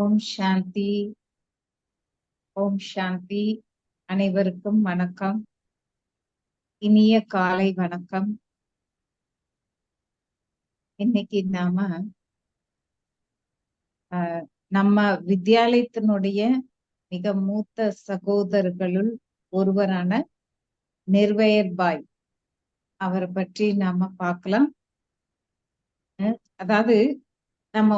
ஓம் சாந்தி. ஓம் சாந்தி. அனைவருக்கும் வணக்கம். இனிய காலை வணக்கம். இன்னைக்கு நாம நம்ம வித்யாலயத்தினுடைய மிக மூத்த சகோதரர்களுள் ஒருவரான நிர்வயர் பாய் அவரை பற்றி நாம பார்க்கலாம். அதாவது நம்ம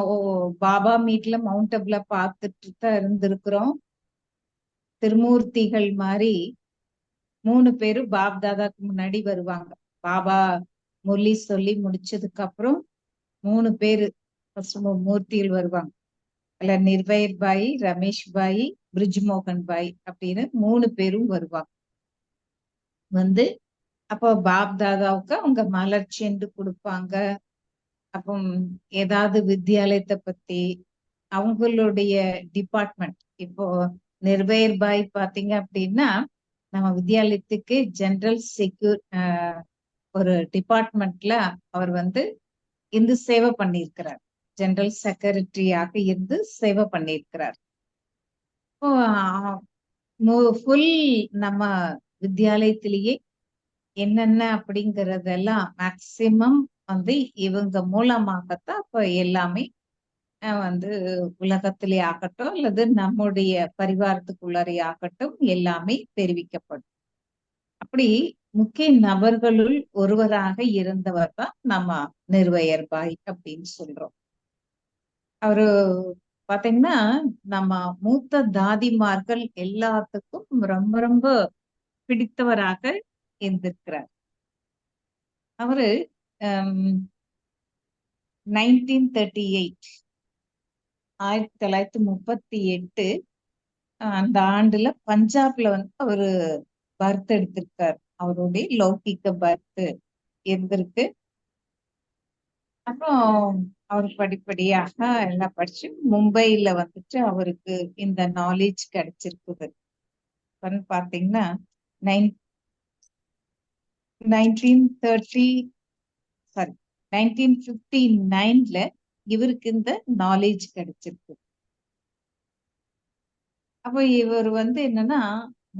பாபா மீட்ல மவுண்ட் அப்ல பார்த்துட்டு தான் இருந்திருக்கிறோம். திருமூர்த்திகள் மாதிரி 3 பேரும் பாப் தாதாக்கு முன்னாடி வருவாங்க. பாபா முரளி சொல்லி முடிச்சதுக்கு அப்புறம் 3 பேரு மூர்த்திகள் வருவாங்க. அதுல நிர்வயர் பாய், ரமேஷ் பாய், பிரிஜ்மோகன் பாய் அப்படின்னு 3 பேரும் வருவாங்க. வந்து அப்போ பாப் தாதாவுக்கு அவங்க மலர் செண்டு கொடுப்பாங்க. அப்போ ஏதாவது வித்யாலயத்தை பத்தி அவங்களுடைய டிபார்ட்மெண்ட், இப்போ நிர்வயர் பாய் பாத்தீங்க அப்படின்னா நம்ம வித்யாலயத்துக்கு ஜெனரல் செக்யூர் ஒரு டிபார்ட்மெண்ட்ல அவர் இருந்து சேவை பண்ணியிருக்கிறார். ஜெனரல் செக்ரட்டரியாக இருந்து சேவை பண்ணியிருக்கிறார். ஃபுல் நம்ம வித்யாலயத்திலேயே என்னென்ன அப்படிங்கறதெல்லாம் மேக்சிமம் இவங்க மூலமாகத்தான் இப்ப எல்லாமே உலகத்திலே ஆகட்டும் அல்லது நம்முடைய பரிவாரத்துக்குள்ளரே ஆகட்டும் எல்லாமே தெரிவிக்கப்படும். அப்படி முக்கிய நபர்களுள் ஒருவராக இருந்தவர் தான் நம்ம நிர்வயர் பாய் அப்படின்னு சொல்றோம். அவரு பாத்தீங்கன்னா நம்ம மூத்த தாதிமார்கள் எல்லாத்துக்கும் ரொம்ப ரொம்ப பிடித்தவராக இருந்திருக்கிறார். அவரு 1938 அந்த ஆண்டுல பஞ்சாப்ல அவரு பர்த் எடுத்திருக்காரு. அவருடைய லௌகிக பர்த் இருந்திருக்கு. அப்புறம் அவர் படிப்படியாக எல்லாம் படிச்சு மும்பைல அவருக்கு இந்த நாலேஜ் கிடைச்சிருக்குது. பாத்தீங்கன்னா 1959 இவருக்கு இந்த நாலேஜ் கிடைச்சிருக்கு. அப்ப இவர் என்னன்னா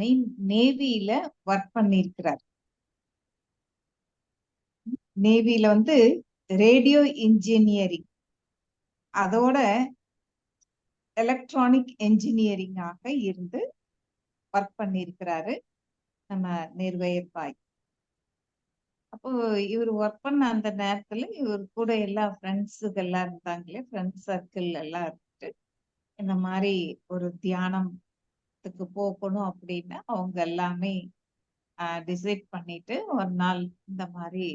மெயின் நேவியில ஒர்க் பண்ணிருக்கிறார். நேவியில ரேடியோ இன்ஜினியரிங் அதோட எலக்ட்ரானிக் இன்ஜினியரிங்காக இருந்து ஒர்க் பண்ணிருக்கிறாரு நம்ம நிர்வயர் பாய். அப்போ இவர் ஒர்க் பண்ண அந்த நேரத்துல இவர் கூட எல்லா ஃப்ரெண்ட்ஸுகள்லாம் இருந்தாங்களே, ஃப்ரெண்ட்ஸ் சர்க்கிள் எல்லாம் இருந்துட்டு இந்த மாதிரி ஒரு தியானத்துக்கு போகணும் அப்படின்னு அவங்க எல்லாமே டிசைட் பண்ணிட்டு ஒரு நாள் இந்த மாதிரி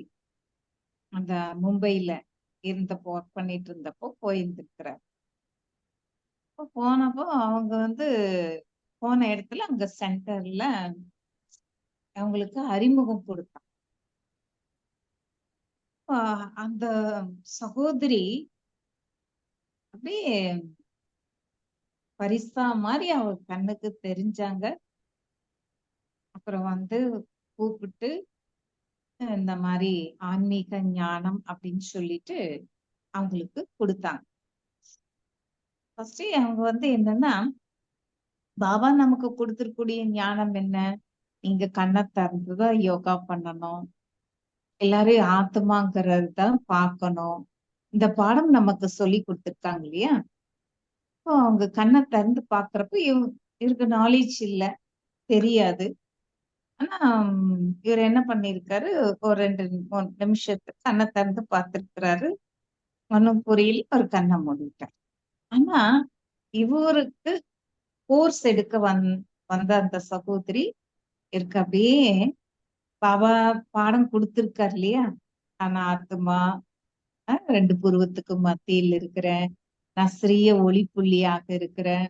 அந்த மும்பைல இருந்தப்போ ஒர்க் பண்ணிட்டு இருந்தப்போ போயிருந்துருக்கிறார். போனப்போ அவங்க போன இடத்துல அங்க சென்டர்ல அவங்களுக்கு அறிமுகம் கொடுத்தாங்க. அந்த சகோதரி அப்படியே பரிசா மாதிரி அவர் கண்ணுக்கு தெரிஞ்சாங்க. அப்புறம் கூப்பிட்டு இந்த மாதிரி ஆன்மீக ஞானம் அப்படின்னு சொல்லிட்டு அவங்களுக்கு கொடுத்தாங்க. ஃபர்ஸ்ட் அவங்க என்னன்னா, பாபா நமக்கு கொடுத்திருக்கூடிய ஞானம் என்ன, நீங்க கண்ணை திறந்துதான் யோகா பண்ணணும், எல்லாரையும் ஆத்மாங்கிறது தான் பார்க்கணும், இந்த பாடம் நமக்கு சொல்லி கொடுத்துருக்காங்க இல்லையா. அவங்க கண்ணை திறந்து பாக்குறப்ப இவருக்கு நாலேஜ் இல்ல, தெரியாது. ஆனா இவர் என்ன பண்ணிருக்காரு, ஒரு 2-3 நிமிஷத்துக்கு கண்ணை திறந்து பார்த்திருக்கிறாரு. ஒன்னும் புரியல, ஒரு கண்ணை மூடிட்டார். ஆனா இவருக்கு கோர்ஸ் எடுக்க வந்த அந்த சகோதரி இருக்கு அப்படியே பாபா பாடம் கொடுத்திருக்காரு இல்லையா, ஆனா ஆத்மா 2 புருவத்துக்கு மத்தியில் இருக்கிறேன், நான் சிறிய ஒளி புள்ளியாக இருக்கிறேன்,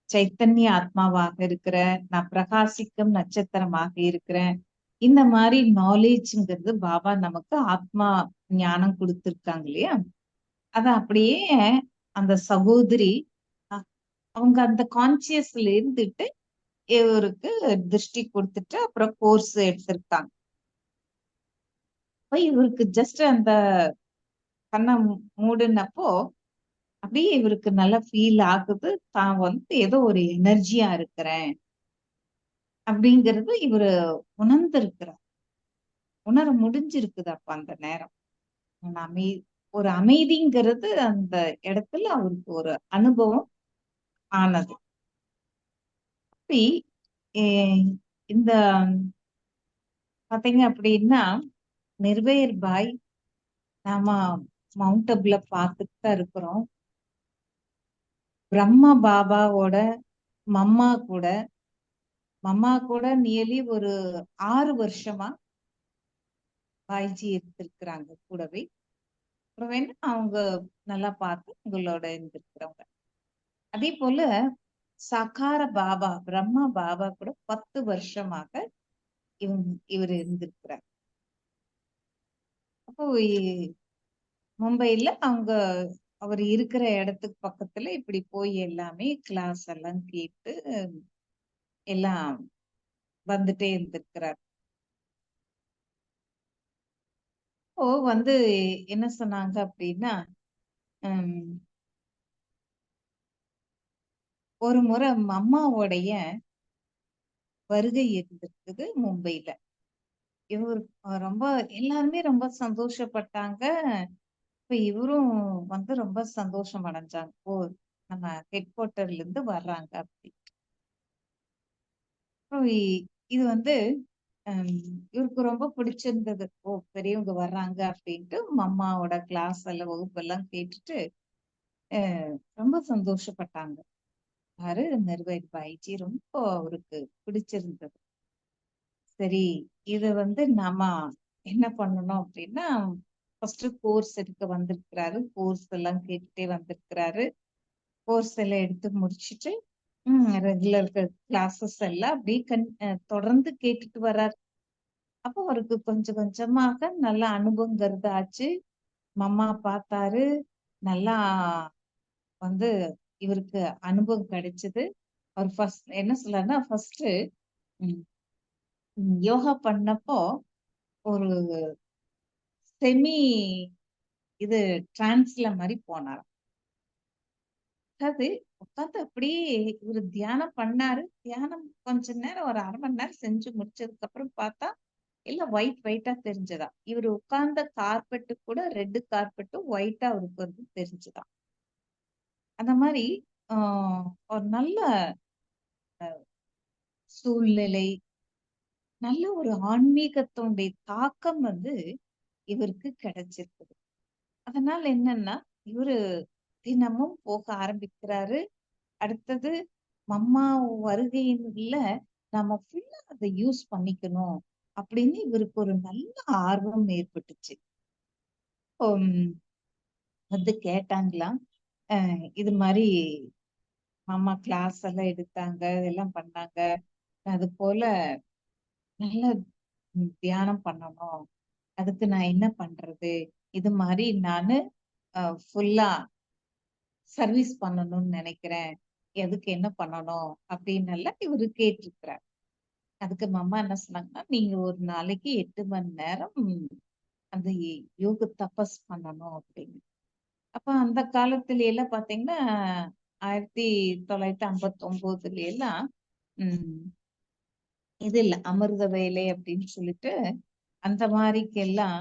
சைத்தன்ய ஆத்மாவாக இருக்கிறேன், நான் பிரகாசிக்கும் நட்சத்திரமாக இருக்கிறேன். இந்த மாதிரி நாலேஜ்ங்கிறது பாபா நமக்கு ஆத்மா ஞானம் கொடுத்திருக்காங்க இல்லையா. அத அப்படியே அந்த சகோதரி அவங்க அந்த கான்சியஸ்ல இருந்துட்டு இவருக்கு திருஷ்டி கொடுத்துட்டு அப்புறம் கோர்ஸ் எடுத்திருக்காங்க. இவருக்கு ஜஸ்ட் அந்த கண்ணை மூடுனப்போ அப்படியே இவருக்கு நல்லா ஃபீல் ஆகுது. தான் வந்து ஏதோ ஒரு எனர்ஜியா இருக்கிறேன் அப்படிங்கிறது இவரு உணர்ந்திருக்கிறார். உணர முடிஞ்சிருக்குது அப்ப அந்த நேரம். அந்த ஒரு அமைதிங்கிறது அந்த இடத்துல அவருக்கு ஒரு அனுபவம் ஆனது. அப்படி எ இந்த பாத்தீங்க அப்படின்னா, நிர்வேயர் பாய் நாம மவுண்ட் அபுல பார்த்துட்டு தான் இருக்கிறோம். பிரம்மா பாபாவோட மம்மா கூட மம்மா கூட நியர்லி ஒரு 6 வருஷமா பாய்ஜி இருந்திருக்கிறாங்க கூடவே. அப்புறம் வேணா அவங்க நல்லா பார்த்து உங்களோட இருந்திருக்கிறவங்க. அதே போல சகார பாபா, பிரம்மா பாபா கூட 10 வருஷமாக இவர் இருந்திருக்கிறார். அப்போ மும்பைல அவர் இருக்கிற இடத்துக்கு பக்கத்துல இப்படி போய் எல்லாமே கிளாஸ் எல்லாம் கேட்டு எல்லாம் வந்துட்டே இருந்திருக்கிறார். இப்போ வந்து என்ன சொன்னாங்க அப்படின்னா, ஒரு முறை அம்மாவுடைய வருகை இருந்திருக்குது மும்பைல. இவர் ரொம்ப எல்லாருமே ரொம்ப சந்தோஷப்பட்டாங்க. இப்ப இவரும் வந்து ரொம்ப சந்தோஷம் அடைஞ்சாங்க. ஓ! நம்ம ஹெட் குவார்ட்டர்ல இருந்து வர்றாங்க அப்படி. அப்போ இது வந்து அம் இவருக்கு ரொம்ப பிடிச்சிருந்தது. ஓ! பெரியவங்க வர்றாங்க அப்படின்ட்டு அம்மாவோட கிளாஸ் எல்லாம் வகுப்பெல்லாம் கேட்டுட்டு அ ரொம்ப சந்தோஷப்பட்டாங்க. யாரு நிர்வேத் பாய்ஜி ரொம்ப அவருக்கு பிடிச்சிருந்தது. சரி, இது வந்து நாம என்ன பண்ணணும் அப்படின்னா, ஃபர்ஸ்ட் கோர்ஸ் எடுக்க வந்திருக்கிறாரு. கோர்ஸ் எல்லாம் கேட்டுட்டே வந்திருக்கிறாரு. கோர்ஸ் எல்லாம் எடுத்து முடிச்சுட்டு, ரெகுலர் கிளாஸஸ் எல்லாம் அப்படியே தொடர்ந்து கேட்டுட்டு வர்றாரு. அப்போ அவருக்கு கொஞ்சம் கொஞ்சமாக நல்ல அனுபவங்கிறது ஆச்சு. மம்மா பார்த்தாரு. நல்லா வந்து இவருக்கு அனுபவம் கிடைச்சது. அவர் ஃபர்ஸ்ட் என்ன சொல்றாருன்னா, ஃபர்ஸ்ட் யோகா பண்ணப்போ ஒரு செமி இது டிரான்ஸ்ல மாரி போனாராம். அதாவது உட்கார்ந்து அப்படியே இவரு தியானம் பண்ணாரு. தியானம் கொஞ்ச நேரம் ஒரு 1/2 மணி நேரம் செஞ்சு முடிச்சதுக்கு அப்புறம் பார்த்தா, எல்லாம் ஒயிட்டா தெரிஞ்சதாம். இவரு உட்கார்ந்த கார்பெட் கூட ரெட் கார்பெட்டும் ஒயிட்டா அவருக்கு வந்து தெரிஞ்சுதாம். அந்த மாரி ஆ ஒரு நல்ல சூழ்நிலை, நல்ல ஒரு ஆன்மீகத்தினுடைய தாக்கம் வந்து இவருக்கு கிடைச்சிருக்குது. அதனால என்னன்னா, இவரு தினமும் போக ஆரம்பிக்கிறாரு. அடுத்தது மம்மா வருகையில நம்ம ஃபுல்லா அத யூஸ் பண்ணிக்கணும் அப்படின்னு இவருக்கு ஒரு நல்ல ஆர்வம் ஏற்பட்டுச்சு. ம் வந்து கேட்டாங்களாம். இது மாரி மம்மா கிளாஸ் எல்லாம் எடுத்தாங்க, எல்லாம் பண்ணாங்க. அது போல நல்ல தியானம் பண்ணணும். அதுக்கு நான் என்ன பண்றது? இது மாரி நானு ஃபுல்லா சர்வீஸ் பண்ணணும்னு நினைக்கிறேன். எதுக்கு என்ன பண்ணணும்? அப்படின்னு எல்லாம் இவரு கேட்டிருக்கிறார். அதுக்கு மம்மா என்ன சொன்னாங்கன்னா, நீங்க ஒரு நாளைக்கு 8 மணி நேரம் அந்த யோக தபஸ் பண்ணணும் அப்படின்னு. அப்ப அந்த காலத்துல எல்லாம் பாத்தீங்கன்னா, 1959ல எல்லாம் ம் இது இல்ல அமிர்த வேலை அப்படின்னு சொல்லிட்டு அந்த மாரிக்கெல்லாம்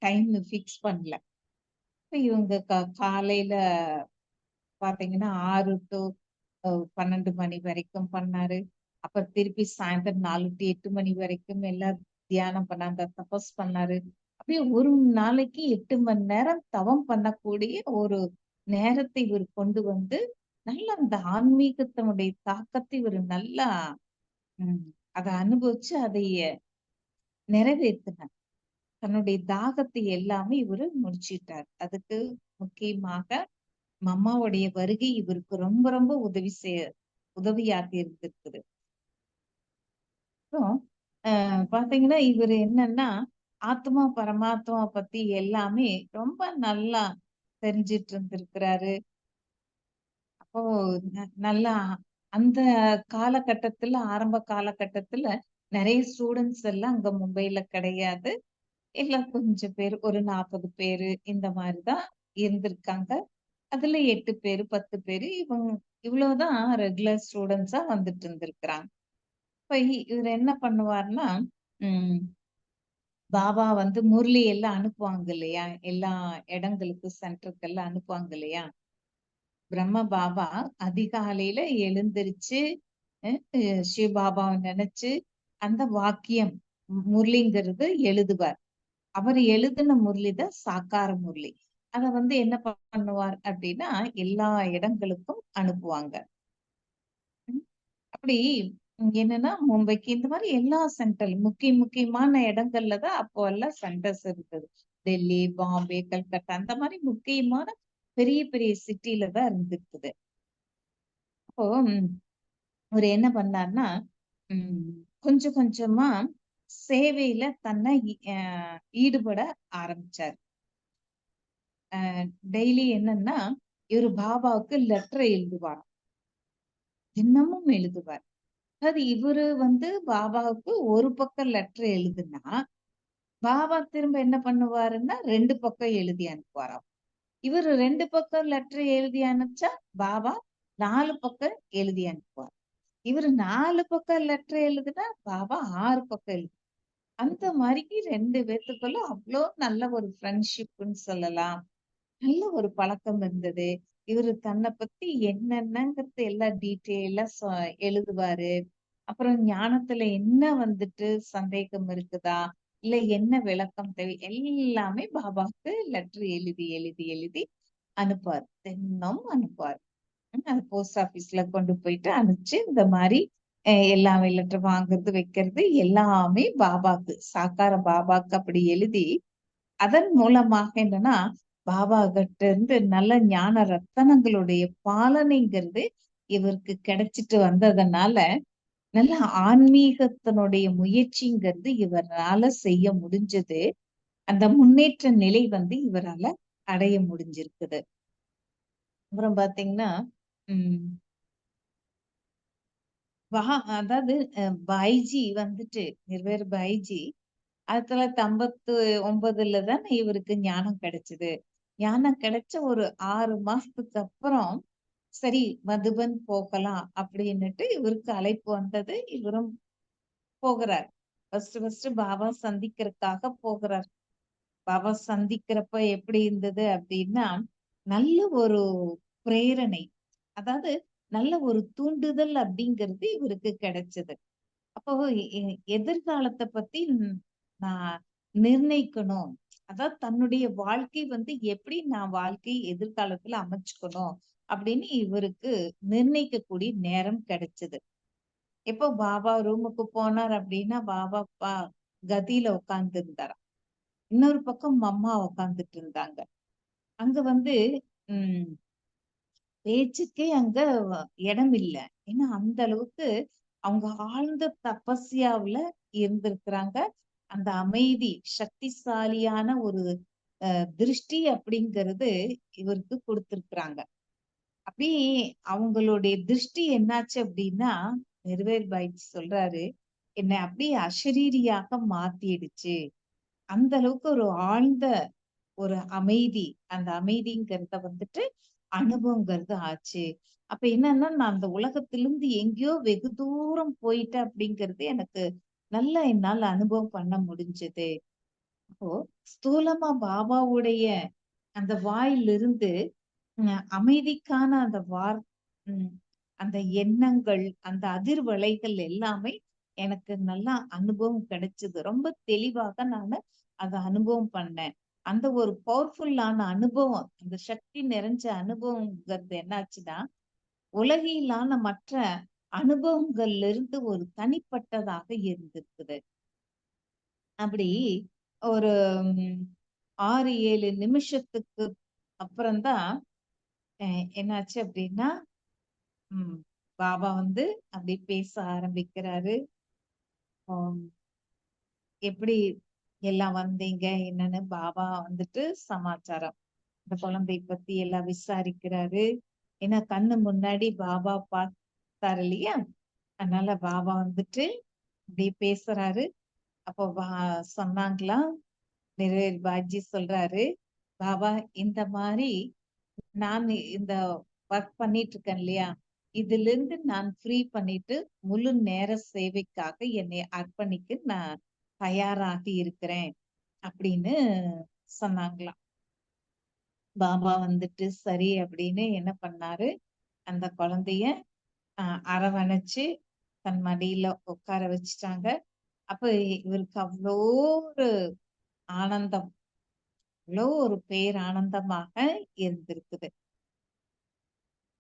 டைம் ஃபிக்ஸ் பண்ணல. இப்ப இவங்க காலையில பாத்தீங்கன்னா 6 டூ 12 மணி வரைக்கும் பண்ணாரு. அப்புறம் திருப்பி சாயந்தரம் 4 டு 8 மணி வரைக்கும் எல்லாம் தியானம் பண்ணாங்க, தபஸ் பண்ணாரு. அப்படியே ஒரு நாளைக்கு 8 மணி நேரம் தவம் பண்ணக்கூடிய ஒரு நேரத்தை இவர் கொண்டு வந்து, நல்ல அந்த ஆன்மீகத்தினுடைய தாக்கத்தை இவர் நல்லா ம் அத அனுபவிச்சு அதைய நிறைவேத்தினார். தன்னுடைய தாகத்தை எல்லாமே இவரு முடிச்சிட்டார். அதுக்கு முக்கியமாக அம்மாவுடைய வருகை இவருக்கு ரொம்ப ரொம்ப உதவியாக இருந்திருக்குது. அப்புறம் பாத்தீங்கன்னா இவரு என்னன்னா ஆத்மா பரமாத்மா பத்தி எல்லாமே ரொம்ப நல்லா தெரிஞ்சிட்டு இருந்திருக்கிறாரு. அப்போ நல்லா அந்த காலகட்டத்துல ஆரம்ப காலகட்டத்துல நிறைய ஸ்டூடெண்ட்ஸ் எல்லாம் அங்க மும்பைல கிடையாது. எல்லாம் கொஞ்சம் பேர் ஒரு 40 பேரு இந்த மாதிரிதான் இருந்திருக்காங்க. அதுல 8 பேரு 10 பேரு இவ்வளவுதான் ரெகுலர் ஸ்டூடெண்ட்ஸா வந்துட்டு இருந்திருக்கிறாங்க. இப்ப இவர் என்ன பண்ணுவாருன்னா, உம் பாபா வந்து முரளி எல்லாம் அனுப்புவாங்க இல்லையா, எல்லா இடங்களுக்கு சென்டருக்கு எல்லாம் அனுப்புவாங்க இல்லையா. பிரம்ம பாபா அதிகாலையில எழுந்திருச்சு சிவபாபாவை நினைச்சு அந்த வாக்கியம் முரளிங்கிறது எழுதுவார். அவர் எழுதின முரளி தான் சாக்கார முரளி. அத வந்து என்ன பண்ணுவார் அப்படின்னா எல்லா இடங்களுக்கும் அனுப்புவாங்க. அப்படி என்னன்னா மும்பைக்கு இந்த மாதிரி எல்லா சென்டர் முக்கியமான இடங்கள்ல தான் அப்போ எல்லாம் சென்டர்ஸ் இருந்தது. டெல்லி, பாம்பே, கல்கத்தா அந்த மாதிரி முக்கியமான பெரிய பெரிய சிட்டில தான் இருந்திருக்குது. அப்போ அவர் என்ன பண்ணார்னா கொஞ்சம் கொஞ்சமா சேவையில தன்னை ஈடுபட ஆரம்பிச்சார். டெய்லி என்னன்னா இவரு பாபாவுக்கு லெட்டர் எழுதுவார், தினமும் எழுதுவார். அதாவது இவரு வந்து பாபாவுக்கு ஒரு பக்கம் லெட்டர் எழுதுனா பாபா திரும்ப என்ன பண்ணுவாருன்னா 2 பக்கம் எழுதி அனுப்புவாராம். இவரு 2 பக்கம் லெட்டர் எழுதி அனுப்பிச்சா பாபா 4 பக்கம் எழுதி அனுப்புவார். இவரு 4 பக்கம் லெட்டர் எழுதுனா பாபா 6 பக்கம் எழுது. அந்த மாதிரி 2 பேத்துக்குள்ள அவ்வளோ நல்ல ஒரு ஃப்ரெண்ட்ஷிப்னு சொல்லலாம். நல்ல ஒரு பழக்கம் இருந்தது. இவரு தன்னை பத்தி என்னென்னங்கிறது எல்லாம் டீட்டெயிலா எழுதுவாரு. அப்புறம் ஞானத்துல என்ன வந்துட்டு சந்தேகம் இருக்குதா, இல்ல என்ன விளக்கம் தேவை, எல்லாமே பாபாவுக்கு லெட்டர் எழுதி எழுதி எழுதி அனுப்புவார். தினம் அனுப்புவார். அது போஸ்ட் ஆபீஸ்ல கொண்டு போயிட்டு அனுப்பிச்சு இந்த மாதிரி எல்லா லெட்டர் வாங்குறது வைக்கிறது எல்லாமே பாபாக்கு, சாக்கார பாபாக்கு அப்படி எழுதி அதன் மூலமாக என்னன்னா பாபா கிட்ட இருந்து நல்ல ஞான ரத்தனங்களுடைய பாலனைங்கிறது இவருக்கு கிடைச்சிட்டு வந்ததுனால நல்ல ஆன்மீகத்தினுடைய முயற்சிங்கிறது இவரால செய்ய முடிஞ்சது. அந்த முன்னேற்ற நிலை வந்து இவரால அடைய முடிஞ்சிருக்குது. அப்புறம் பாத்தீங்கன்னா உம் அதாவது பைஜி வந்துட்டு நிர்வேர் பைஜி 1959 தான் இவருக்கு ஞானம் கிடைச்சது. ஞானம் கிடைச்ச ஒரு 6 மாசத்துக்கு அப்புறம் சரி மதுபன் போகலாம் அப்படின்னுட்டு இவருக்கு அழைப்பு வந்தது. இவரும் போகிறார். ஃபர்ஸ்ட் பாபா சந்திக்கிறதுக்காக போகிறார். பாபா சந்திக்கிறப்ப எப்படி இருந்தது அப்படின்னா நல்ல ஒரு பிரேரணை, அதாவது நல்ல ஒரு தூண்டுதல் அப்படிங்கிறது இவருக்கு கிடைச்சது. அப்போ எதிர்காலத்தை பத்தி நான் நிர்ணயிக்கணும், அதாவது தன்னுடைய வாழ்க்கை வந்து எப்படி நான் வாழ்க்கை எதிர்காலத்துல அமைச்சுக்கணும் அப்படின்னு இவருக்கு நிர்ணயிக்கக்கூடிய நேரம் கிடைச்சது. எப்போ பாபா ரூமுக்கு போனார் அப்படின்னா பாபா கதியில உட்கார்ந்து இருந்தாராம். இன்னொரு பக்கம் அம்மா உட்கார்ந்துட்டு இருந்தாங்க. அங்க வந்து உம் பேச்சுக்கே அங்க இடம் இல்லை. ஏன்னா அந்த அளவுக்கு அவங்க ஆழ்ந்த தபஸ்யாவுல இருந்திருக்கிறாங்க. அந்த அமைதி சக்திசாலியான ஒரு திருஷ்டி அப்படிங்கிறது இவருக்கு கொடுத்திருக்கிறாங்க. அப்படி அவங்களுடைய திருஷ்டி என்னாச்சு அப்படின்னா நிர்வேர் பாய்ச்சி சொல்றாரு, என்னை அப்படியே அசரீரியாக மாத்திடுச்சு. அந்த அளவுக்கு ஒரு ஆழ்ந்த ஒரு அமைதி, அந்த அமைதிங்கிறத வந்துட்டு அனுபவங்கிறது ஆச்சு. அப்ப என்னன்னா நான் அந்த உலகத்திலிருந்து எங்கேயோ வெகு தூரம் போயிட்டேன் அப்படிங்கிறது எனக்கு நல்லா என்னால அனுபவம் பண்ண முடிஞ்சது. அப்போ ஸ்தூலமா பாபாவுடைய அந்த வாயிலிருந்து அமைதிக்கான அந்த அந்த எண்ணங்கள், அந்த அதிர்வலைகள் எல்லாமே எனக்கு நல்லா அனுபவம் கிடைச்சது. ரொம்ப தெளிவாக நான் அதை அனுபவம் பண்ணேன். அந்த ஒரு பவர்ஃபுல்லான அனுபவம், அந்த சக்தி நிறைஞ்ச அனுபவங்கிறது என்னாச்சுன்னா உலகிலான மற்ற அனுபவங்கள்ல இருந்து ஒரு தனிப்பட்டதாக இருந்திருக்குது. அப்படி ஒரு 6-7 நிமிஷத்துக்கு அப்புறம்தான் என்னாச்சு அப்படின்னா பாபா வந்து அப்படி பேச ஆரம்பிக்கிறாரு. எப்படி எல்லாம் வந்தீங்க என்னன்னு பாபா வந்துட்டு சமாச்சாரம் இந்த குழந்தை பத்தி எல்லாம் விசாரிக்கிறாரு. ஏன்னா கண்ணு முன்னாடி பாபா பார்த்தாரு இல்லையா, அதனால பாபா வந்துட்டு அப்படி பேசுறாரு. அப்போ சொன்னாங்களாம், நிறைவேறு பாஜி சொல்றாரு, பாபா இந்த மாதிரி நான் இந்த ஒர்க் பண்ணிட்டு இருக்கேன் இல்லையா, இதுல இருந்து நான் ஃப்ரீ பண்ணிட்டு முழு நேர சேவைக்காக என்னை அர்ப்பணிக்க நான் தயாராகி இருக்கிறேன் அப்படின்னு சொன்னாங்களாம். பாபா வந்துட்டு சரி அப்படின்னு என்ன பண்ணாரு, அந்த குழந்தைய அரவணைச்சு தன் மடியில உட்கார வச்சுட்டாங்க. அப்ப இவருக்கு அவ்வளோ ஒரு ஆனந்தம், அவ்வளோ ஒரு பேரானந்தமாக இருந்திருக்குது.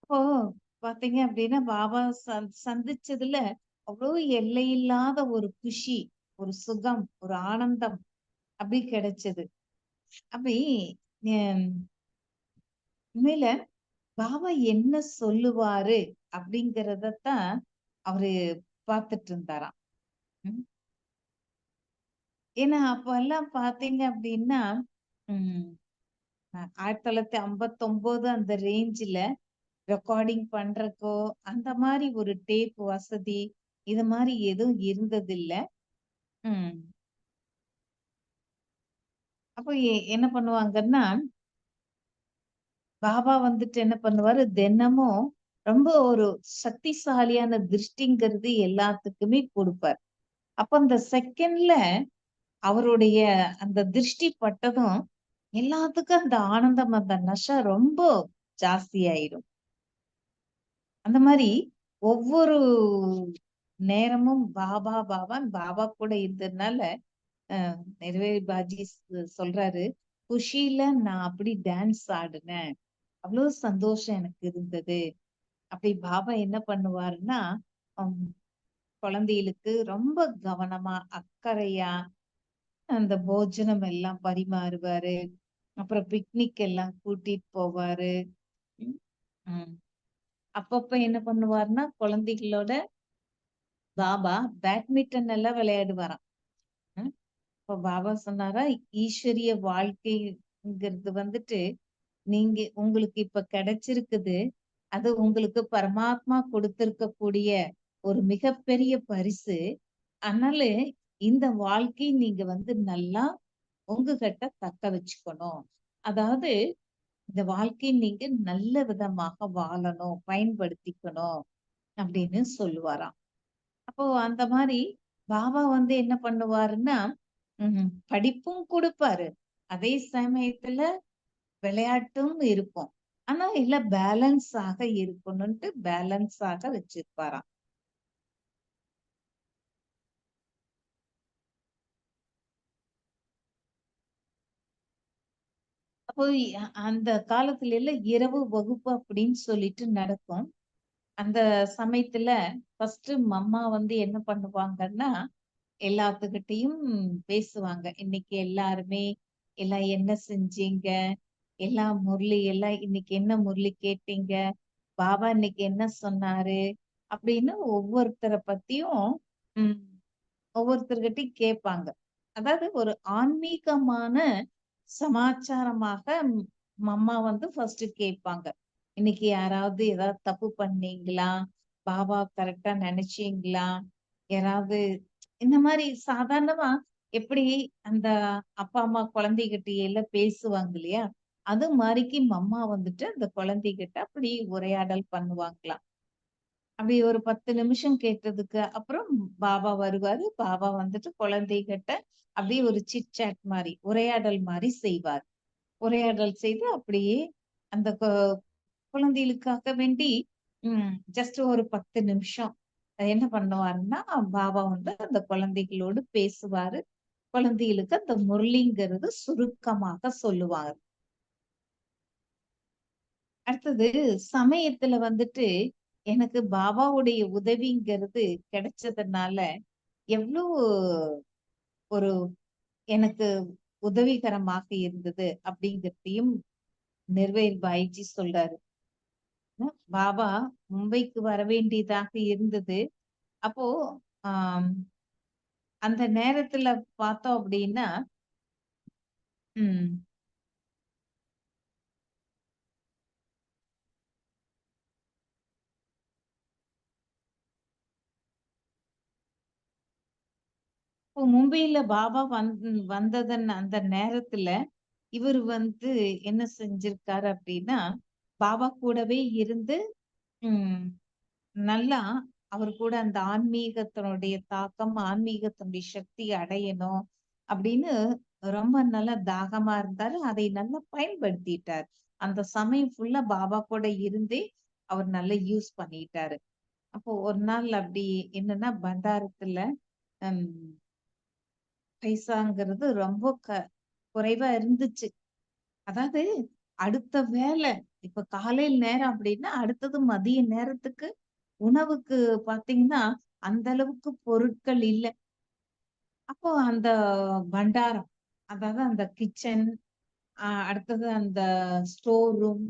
இப்போ பாத்தீங்க அப்படின்னா பாபா சந்திச்சதுல அவ்வளோ எல்லையில்லாத ஒரு குஷி, ஒரு சுகம், ஒரு ஆனந்தம் அப்படி கிடைச்சது. அப்படி ஹம், உண்மையில பாபா என்ன சொல்லுவாரு அப்படிங்கறதத்தான் அவரு பார்த்துட்டு இருந்தாராம். உம் ஏன்னா அப்ப எல்லாம் பாத்தீங்க அப்படின்னா உம் 1959 அந்த ரேஞ்சில ரெக்கார்டிங் பண்றக்கோ அந்த மாதிரி ஒரு டேப் வசதி இது மாதிரி எதுவும் இருந்தது இல்ல. உம் அப்போ என்ன பண்ணுவாங்கன்னா பாபா வந்துட்டு என்ன பண்ணுவாரு, தினமும் ரொம்ப ஒரு சக்திசாலியான திருஷ்டிங்கிறது எல்லாத்துக்குமே கொடுப்பார். அப்ப அந்த செகண்ட்ல அவருடைய அந்த திருஷ்டி பட்டதும் எல்லாத்துக்கும் அந்த ஆனந்தம், அந்த நஷா ரொம்ப ஜாஸ்தி ஆயிடும். அந்த மாதிரி ஒவ்வொரு நேரமும் பாபா பாபான்னு பாபா கூட இருந்ததுனால நிறைவேறி பாஜி சொல்றாரு, குஷியில நான் அப்படி டான்ஸ் ஆடினேன், அவ்வளவு சந்தோஷம் எனக்கு இருந்தது. அப்படி பாபா என்ன பண்ணுவாருன்னா ஹம், குழந்தைகளுக்கு ரொம்ப கவனமா அக்கறையா அந்த போஜனம் எல்லாம் பரிமாறுவாரு. அப்புறம் பிக்னிக் எல்லாம் கூட்டிட்டு போவாரு. உம் உம். அப்பப்ப என்ன பண்ணுவாருன்னா குழந்தைகளோட பாபா பேட்மிண்டன் எல்லாம் விளையாடுவாராம். உம். இப்ப பாபா சொன்னாரா, ஈஸ்வரிய வாழ்க்கைங்கிறது வந்துட்டு நீங்க உங்களுக்கு இப்ப கிடைச்சிருக்குது. அது உங்களுக்கு பரமாத்மா கொடுத்திருக்கக்கூடிய ஒரு மிகப்பெரிய பரிசு. அதனால இந்த வாழ்க்கை நீங்க வந்து நல்லா உங்ககிட்ட தக்க வச்சுக்கணும். அதாவது இந்த வாழ்க்கையை நீங்க நல்ல விதமாக வாழணும், பயன்படுத்திக்கணும் அப்படின்னு சொல்லுவாராம். அப்போ அந்த மாதிரி பாபா வந்து என்ன பண்ணுவாருன்னா படிப்பும் கொடுப்பாரு, அதே சமயத்துல விளையாட்டும் இருக்கும். ஆனா இல்ல பேலன்ஸ் ஆக இருக்கணும்ட்டு பேலன்ஸ் ஆக வச்சிருப்பாராம். அப்போ அந்த காலத்துல எல்லாம் இரவு வகுப்பு அப்படின்னு சொல்லிட்டு நடக்கும். அந்த சமயத்துல ஃபர்ஸ்ட் மம்மா வந்து என்ன பண்ணுவாங்கன்னா எல்லாத்துக்கிட்டையும் பேசுவாங்க. இன்னைக்கு எல்லாருமே எல்லாம் என்ன செஞ்சீங்க, எல்லாம் முரளி எல்லாம் இன்னைக்கு என்ன முரளி கேட்டீங்க, பாபா இன்னைக்கு என்ன சொன்னாரு அப்படின்னு ஒவ்வொருத்தரை பத்தியும் உம் ஒவ்வொருத்தர்கிட்டயும் கேட்பாங்க. அதாவது ஒரு ஆன்மீகமான சமாச்சாரமாக மம்மா வந்து ஃபர்ஸ்ட் கேட்பாங்க. இன்னைக்கு யாராவது ஏதாவது தப்பு பண்ணீங்களா, பாபா கரெக்டா நினைச்சீங்களா, யாராவது இந்த மாதிரி சாதாரணமா எப்படி அந்த அப்பா அம்மா குழந்தைகிட்ட எல்லாம் பேசுவாங்க இல்லையா, அது மாதிரிக்கு மம்மா வந்துட்டு அந்த குழந்தைகிட்ட அப்படி உரையாடல் பண்ணுவாங்களாம். அப்படி ஒரு 10 நிமிஷம் கேட்டதுக்கு அப்புறம் பாபா வருவாரு. பாபா வந்துட்டு குழந்தைகிட்ட அப்படியே ஒரு சிட் சாட் மாதிரி உரையாடல் மாதிரி செய்வார். உரையாடல் செய்து அப்படியே அந்த குழந்தைகளுக்காக வேண்டி ஜஸ்ட் ஒரு 10 நிமிஷம் என்ன பண்ணுவாருன்னா பாபா வந்து அந்த குழந்தைகளோடு பேசுவாரு. குழந்தைகளுக்கு அந்த முரளிங்கிறது சுருக்கமாக சொல்லுவாங்க. அடுத்தது சமயத்துல வந்துட்டு எனக்கு பாபாவுடைய உதவிங்கிறது கிடைச்சதுனால எவ்வளவு ஒரு எனக்கு உதவிகரமாக இருந்தது அப்படிங்கிறதையும் நிர்வேல் பாய்ஜி சொல்றாரு. பாபா மும்பைக்கு வர வேண்டியதாக இருந்தது. அப்போ ஆஹ் அந்த நேரத்துல பார்த்தோம் அப்படின்னா உம் இப்போ மும்பையில பாபா வந்ததன் அந்த நேரத்துல இவர் வந்து என்ன செஞ்சிருக்காரு அப்படின்னா பாபா கூடவே இருந்து உம் நல்லா அவர் கூட அந்த ஆன்மீகத்தினுடைய தாக்கம், ஆன்மீகத்தினுடைய சக்தி அடையணும் அப்படின்னு ரொம்ப நல்ல தாகமா இருந்தாரு. அதை நல்லா பயன்படுத்திட்டார். அந்த சமயம் ஃபுல்லா பாபா கூட இருந்தே அவர் நல்லா யூஸ் பண்ணிட்டாரு. அப்போ ஒரு நாள் அப்படி என்னன்னா பண்டாரத்துல ஹம் பைசாங்கிறது ரொம்ப குறைவா இருந்துச்சு. அதாவது அடுத்த வேலை இப்ப காலையில் நேரம் அப்படின்னா அடுத்தது மதிய நேரத்துக்கு உணவுக்கு பாத்தீங்கன்னா அந்த அளவுக்கு பொருட்கள் இல்லை. அப்போ அந்த பண்டாரம், அதாவது அந்த கிச்சன், அடுத்தது அந்த ஸ்டோர் ரூம்,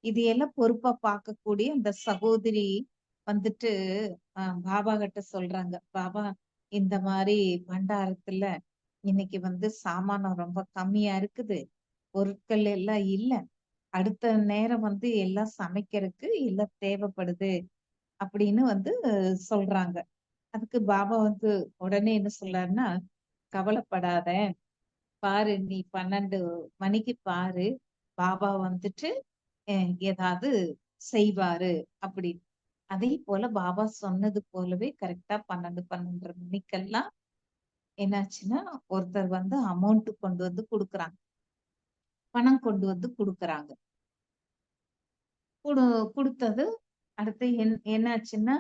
இது எல்லாம் பொறுப்பா பார்க்கக்கூடிய அந்த சகோதரி வந்துட்டு பாபா கிட்ட சொல்றாங்க, பாபா இந்த மாதிரி பண்டாரத்துல இன்னைக்கு வந்து சாமானம் ரொம்ப கம்மியா இருக்குது, பொருட்கள் எல்லாம் இல்ல, அடுத்த நேரம் வந்து எல்லாம் சமைக்கிறதுக்கு எல்லாம் தேவைப்படுது அப்படின்னு வந்து சொல்றாங்க. அதுக்கு பாபா வந்து உடனே என்ன சொல்றாருன்னா, கவலைப்படாத, பாரு நீ 12 மணிக்கு பாரு, பாபா வந்துட்டு ஏதாவது செய்வாரு அப்படின்னு. அதே போல பாபா சொன்னது போலவே கரெக்டா 12:30 மணிக்கெல்லாம் என்னாச்சுன்னா ஒருத்தர் வந்து அமௌண்ட் கொண்டு வந்து கொடுக்குறாங்க, பணம் கொண்டு வந்து கொடுக்குறாங்க. கொடுத்தது அடுத்து என்னாச்சுன்னா,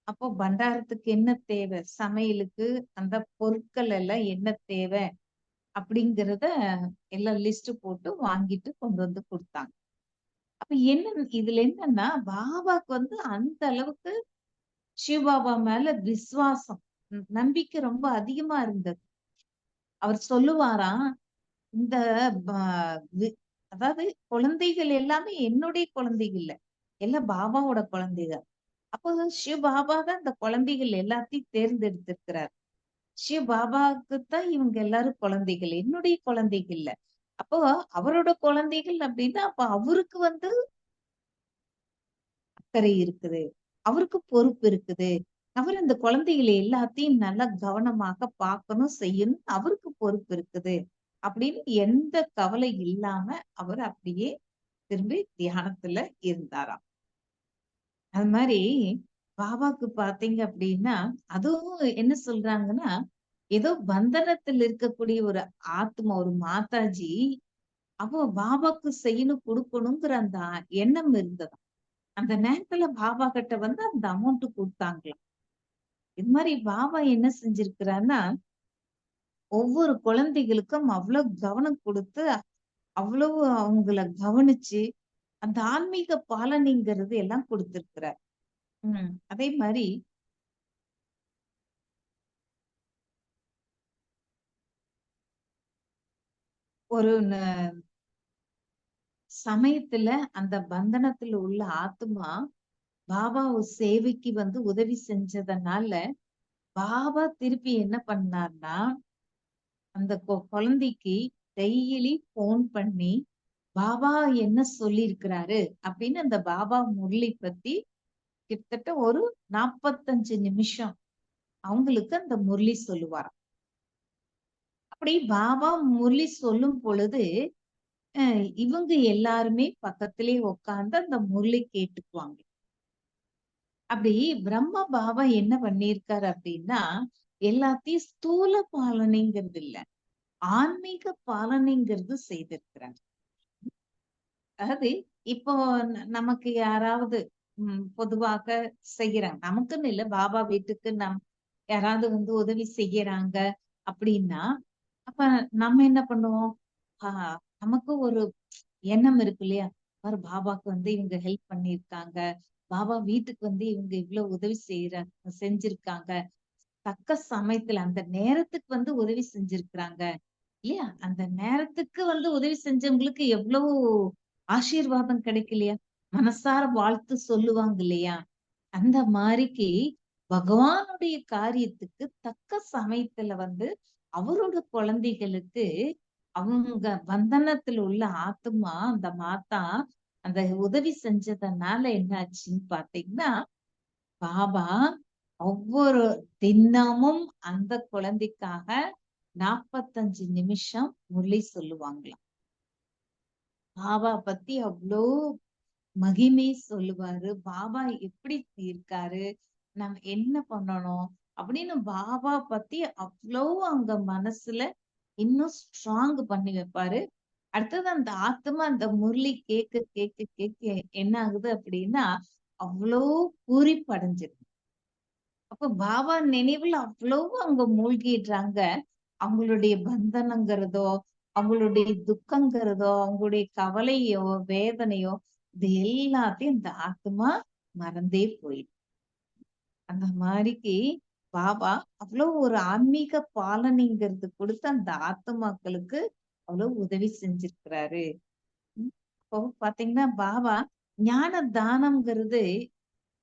அப்போ பண்டாரத்துக்கு என்ன தேவை, சமையலுக்கு அந்த பொருட்கள் எல்லாம் என்ன தேவை அப்படிங்கிறத எல்லாம் லிஸ்ட் போட்டு வாங்கிட்டு கொண்டு வந்து கொடுத்தாங்க. அப்ப என்ன இதுல என்னன்னா, பாபாக்கு வந்து அந்த அளவுக்கு சிவபாபா மேல விசுவாசம், நம்பிக்கை ரொம்ப அதிகமா இருந்தது. அவர் சொல்லுவாராம், இந்த அதாவது குழந்தைகள் எல்லாமே என்னுடைய குழந்தைகள் இல்ல, எல்லாம் பாபாவோட குழந்தைகள். அப்போ சிவ பாபா தான் இந்த குழந்தைகள் எல்லாத்தையும் தேர்ந்தெடுத்திருக்கிறார். சிவ பாபாவுக்கு தான் இவங்க எல்லாரும் குழந்தைகள், என்னுடைய குழந்தைகள் இல்ல. அப்போ அவரோட குழந்தைகள் அப்படின்னா அப்ப அவருக்கு வந்து அக்கறை இருக்குது, அவருக்கு பொறுப்பு இருக்குது, அவர் இந்த குழந்தைகளை எல்லாத்தையும் நல்லா கவனமாக பார்க்கணும், செய்யணும், அவருக்கு பொறுப்பு இருக்குது அப்படின்னு எந்த கவலை இல்லாம அவர் அப்படியே திரும்பி தியானத்துல இருந்தாராம். அது மாதிரி பாபாக்கு பாத்தீங்க அப்படின்னா, அதுவும் என்ன சொல்றாங்கன்னா, ஏதோ பந்தனத்தில் இருக்கக்கூடிய ஒரு ஆத்மா, ஒரு மாதாஜி, அவ பாபாக்கு செய்யணும் கொடுக்கணுங்கிற அந்த எண்ணம் இருந்ததாம். அந்த நேரத்துல பாபா கிட்ட வந்து அந்த அமௌண்ட் கொடுத்தாங்களாம். இது மாதிரி பாபா என்ன செஞ்சிருக்கிறாருன்னா, ஒவ்வொரு குழந்தைகளுக்கும் அவ்வளவு கவனம் கொடுத்து, அவ்வளவு அவங்கள கவனிச்சு, அந்த ஆன்மீக பாலனைங்கிறது எல்லாம் கொடுத்திருக்கிறார். அதே மாதிரி ஒரு சமயத்துல அந்த பந்தனத்துல உள்ள ஆத்மா பாபா சேவைக்கு வந்து உதவி செஞ்சதுனால பாபா திருப்பி என்ன பண்ணார்னா, அந்த குழந்தைக்கு டெய்லி போன் பண்ணி பாபா என்ன சொல்லி இருக்கிறாரு அப்படின்னு அந்த பாபா முரளி பத்தி கிட்டத்தட்ட ஒரு 45 நிமிஷம் அவங்களுக்கு அந்த முரளி சொல்லுவாராம். அப்படி பாபா முரளி சொல்லும் பொழுது இவங்க எல்லாருமே பக்கத்திலே உட்கார்ந்து அந்த முரளி கேட்டுக்குவாங்க. அப்படி பிரம்ம பாபா என்ன பண்ணியிருக்காரு அப்படின்னா, எல்லாத்தையும் ஸ்தூல பாலனைங்கிறது இல்ல, ஆன்மீக பாலனைங்கிறது செய்திருக்கிறார். அதாவது இப்போ நமக்கு யாராவது பொதுவாக செய்யறாங்க, நமக்குன்னு இல்ல, பாபா வீட்டுக்கு யாராவது வந்து உதவி செய்யறாங்க அப்படின்னா, அப்ப நம்ம என்ன பண்ணுவோம், நமக்கு ஒரு எண்ணம் இருக்கு இல்லையா, பாரு பாபாக்கு வந்து இவங்க ஹெல்ப் பண்ணிருக்காங்க, பாபா வீட்டுக்கு வந்து இவங்க இவ்வளவு உதவி செஞ்சிருக்காங்க, தக்க சமயத்துல அந்த நேரத்துக்கு வந்து உதவி செஞ்சிருக்கிறாங்க இல்லையா, அந்த நேரத்துக்கு வந்து உதவி செஞ்சவங்களுக்கு எவ்வளவு ஆசீர்வாதம் கிடைக்கலையா, மனசார வாழ்த்து சொல்லுவாங்க இல்லையா. அந்த மாதிரிக்கு பகவானுடைய காரியத்துக்கு தக்க சமயத்துல வந்து அவரோட குழந்தைகளுக்கு அவங்க பந்தனத்துல உள்ள ஆத்மா அந்த மாதா அந்த உதவி செஞ்சதுனால என்ன ஆச்சுன்னு பாத்தீங்கன்னா, பாபா ஒவ்வொரு தினமும் அந்த குழந்தைக்காக 45 நிமிஷம் முரளி சொல்லுவாங்களாம். பாபா பத்தி அவ்வளோ மகிமை சொல்லுவாரு. பாபா எப்படி இருக்காரு, நம்ம என்ன பண்ணணும் அப்படின்னு பாபா பத்தி அவ்வளோ அங்க மனசுல இன்னும் ஸ்ட்ராங் பண்ணி வைப்பாரு. அடுத்தது அந்த ஆத்மா அந்த முரளி கேட்க கேட்க கேட்க என்ன ஆகுது அப்படின்னா அவ்வளோ பூரிப்படைஞ்சிருக்கு. அப்ப பாபா நினைவுல அவ்வளவு அவங்க மூழ்கிடுறாங்க. அவங்களுடைய பந்தனங்கிறதோ, அவங்களுடைய துக்கங்கிறதோ, அவங்களுடைய கவலையோ, வேதனையோ இது எல்லாத்தையும் இந்த ஆத்மா மறந்தே போயிடும். அந்த மாதிரிக்கு பாபா அவ்வளவு ஒரு ஆன்மீக பாலனைங்கிறது கொடுத்து அந்த ஆத்மாக்களுக்கு அவ்வளவு உதவி செஞ்சிருக்கிறாரு. உம் இப்போ பாத்தீங்கன்னா பாபா ஞான தானம்ங்கிறது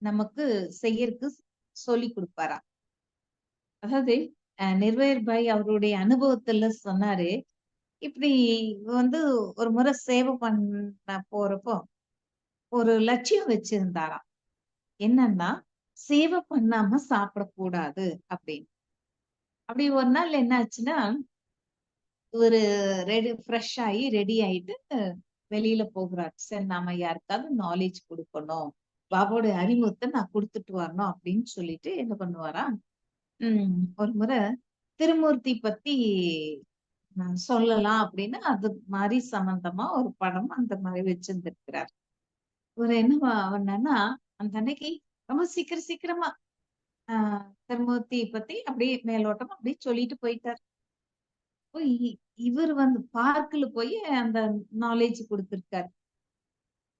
நமக்கு செய்யறதுக்கு சொல்லி கொடுப்பாராம். அதாவது நிர்வயர் பாய் அவருடைய அனுபவத்துல சொன்னாரு. இப்படி வந்து ஒரு முறை சேவை பண்ண போறப்போ ஒரு லட்சியம் வச்சிருந்தாராம். என்னன்னா சேவை பண்ணாம சாப்பிடக்கூடாது அப்படின்னு. அப்படி ஒரு நாள் என்ன ஆச்சுன்னா ஒரு ஃப்ரெஷ் ஆகி ரெடி ஆயிட்டு வெளியில போகிறார். சரி நாம யாருக்காவது நாலேஜ் கொடுக்கணும், பாபாவோட அறிமுகத்தை நான் கொடுத்துட்டு வரணும் அப்படின்னு சொல்லிட்டு என்ன பண்ணுவாராம். ஒரு முறை திருமூர்த்தி பத்தி சொல்லலாம் அப்படின்னு அது மாதிரி சம்பந்தமா ஒரு படம் அந்த மாதிரி வச்சிருந்திருக்கிறார். இவர் என்ன பண்ணான்னா அந்த அன்னைக்கு ரொம்ப சீக்கிரமா திருமூர்த்தி பத்தி அப்படியே மேலோட்டமா அப்படியே சொல்லிட்டு போயிட்டார். போய் இவர் வந்து பார்க்ல போய் அந்த நாலேஜ் கொடுத்திருக்காரு.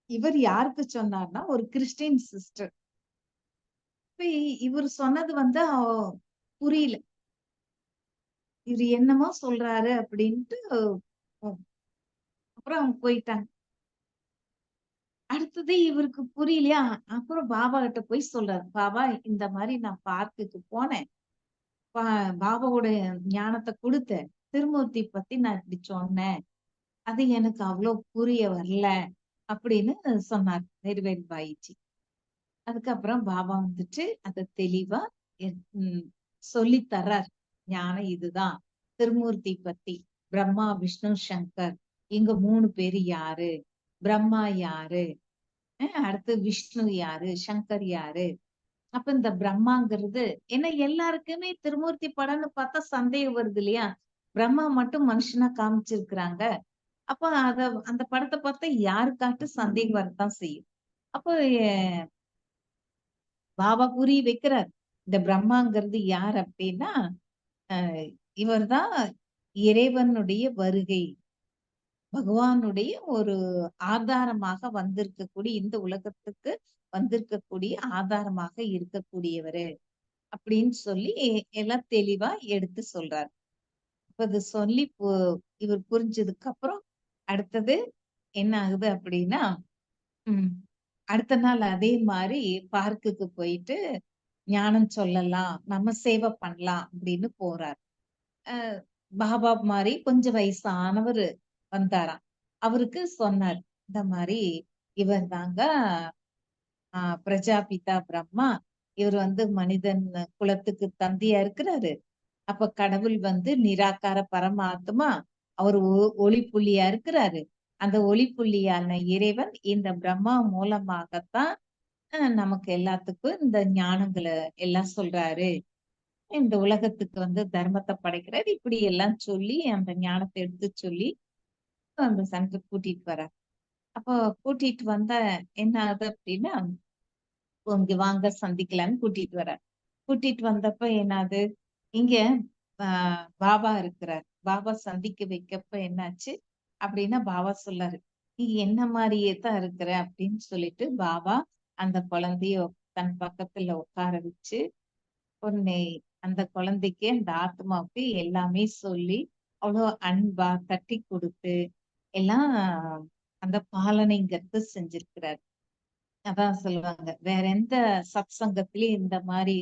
இவர் யாருக்கு சொன்னார்னா ஒரு கிறிஸ்டியன் சிஸ்டர். போய் இவர் சொன்னது வந்து புரியல. இவர் என்னமோ சொல்றாரு அப்படின்ட்டு அப்புறம் அவங்க போயிட்டாங்க. அடுத்தது இவருக்கு புரியலையா, அப்புறம் பாபா கிட்ட போய் சொல்றாரு. பாபா இந்த மாதிரி நான் பார்க்குக்கு போனேன். பாபாவோட ஞானத்தை கொடுத்தேன். திருமூர்த்தி பத்தி நான் இப்படி சொன்னேன். அது எனக்கு அவ்வளவு புரிய வரல அப்படின்னு சொன்னார் நிர்வேத் பாயிஜி. அதுக்கப்புறம் பாபா வந்துட்டு அத தெளிவா சொல்லி தர்றார். ஞானம் இதுதான். திருமூர்த்தி பத்தி பிரம்மா விஷ்ணு சங்கர் இங்க 3 பேரு யாரு, பிரம்மா யாரு, அடுத்து விஷ்ணு யாரு, சங்கர் யாரு. அப்ப இந்த பிரம்மாங்கிறது ஏன்னா எல்லாருக்குமே திருமூர்த்தி படம்னு பார்த்தா சந்தேகம் வருது இல்லையா. பிரம்மா மட்டும் மனுஷனா காமிச்சிருக்கிறாங்க. அப்ப அந்த படத்தை பார்த்தா யாருக்காட்டும் சந்தேகம் வரத்தான் செய்யும். அப்போ பாபா புரிய வைக்கிறார். இந்த பிரம்மாங்கிறது யார் அப்படின்னா இவர்தான் இறைவனுடைய வருகை, பகவானுடைய ஒரு ஆதாரமாக வந்திருக்கக்கூடிய இந்த உலகத்துக்கு வந்திருக்கக்கூடிய ஆதாரமாக இருக்கக்கூடியவரு அப்படின்னு சொல்லி எல்லாம் தெளிவா எடுத்து சொல்றாரு. இப்ப இது சொல்லி இவர் புரிஞ்சதுக்கு அப்புறம் அடுத்தது என்ன ஆகுது அப்படின்னா அடுத்த நாள் அதே மாதிரி பார்க்குக்கு போயிட்டு ஞானம் சொல்லலாம், நம்ம சேவை பண்ணலாம் அப்படின்னு போறார். பாபா மாதிரி கொஞ்சம் வயசானவர் வந்தாராம். அவருக்கு சொன்னார், இந்த மாதிரி இவர் தாங்க பிரஜாபிதா பிரம்மா. இவர் வந்து மனிதன் குலத்துக்கு தந்தையா இருக்கிறாரு. அப்ப கடவுள் வந்து நிராகார பரமாத்மா. அவர் ஒளி புள்ளியா இருக்கிறாரு. அந்த ஒளி புள்ளியான இறைவன் இந்த பிரம்மா மூலமாகத்தான் நமக்கு எல்லாத்துக்கும் இந்த ஞானங்களை எல்லாம் சொல்றாரு. இந்த உலகத்துக்கு வந்து தர்மத்தை படைக்கிறாரு. இப்படி எல்லாம் சொல்லி அந்த ஞானத்தை எடுத்து சொல்லி அந்த சென்டர் கூட்டிட்டு வர்றார். அப்போ கூட்டிட்டு வந்தா என்ன ஆகுது அப்படின்னா இங்க வாங்க சந்திக்கலான்னு கூட்டிட்டு வர்றார். கூட்டிட்டு வந்தப்ப என்னாது இங்க பாபா இருக்கிறார். பாபா சந்திக்க வைக்கப்ப என்னாச்சு அப்படின்னா பாபா சொல்லாரு, நீ என்ன மாதிரியே தான் இருக்கிற அப்படின்னு சொல்லிட்டு பாபா அந்த குழந்தைய தன் பக்கத்துல உட்கார வச்சு பொண்ணை அந்த குழந்தைக்கு அந்த ஆத்மாவுக்கு எல்லாமே சொல்லி அவ்வளவு அன்பா தட்டி கொடுத்து எல்லாம் அந்த பாலனைங்கிறது செஞ்சிருக்கிறார். அதான் சொல்லுவாங்க வேற எந்த சத் சங்கத்திலயும் இந்த மாதிரி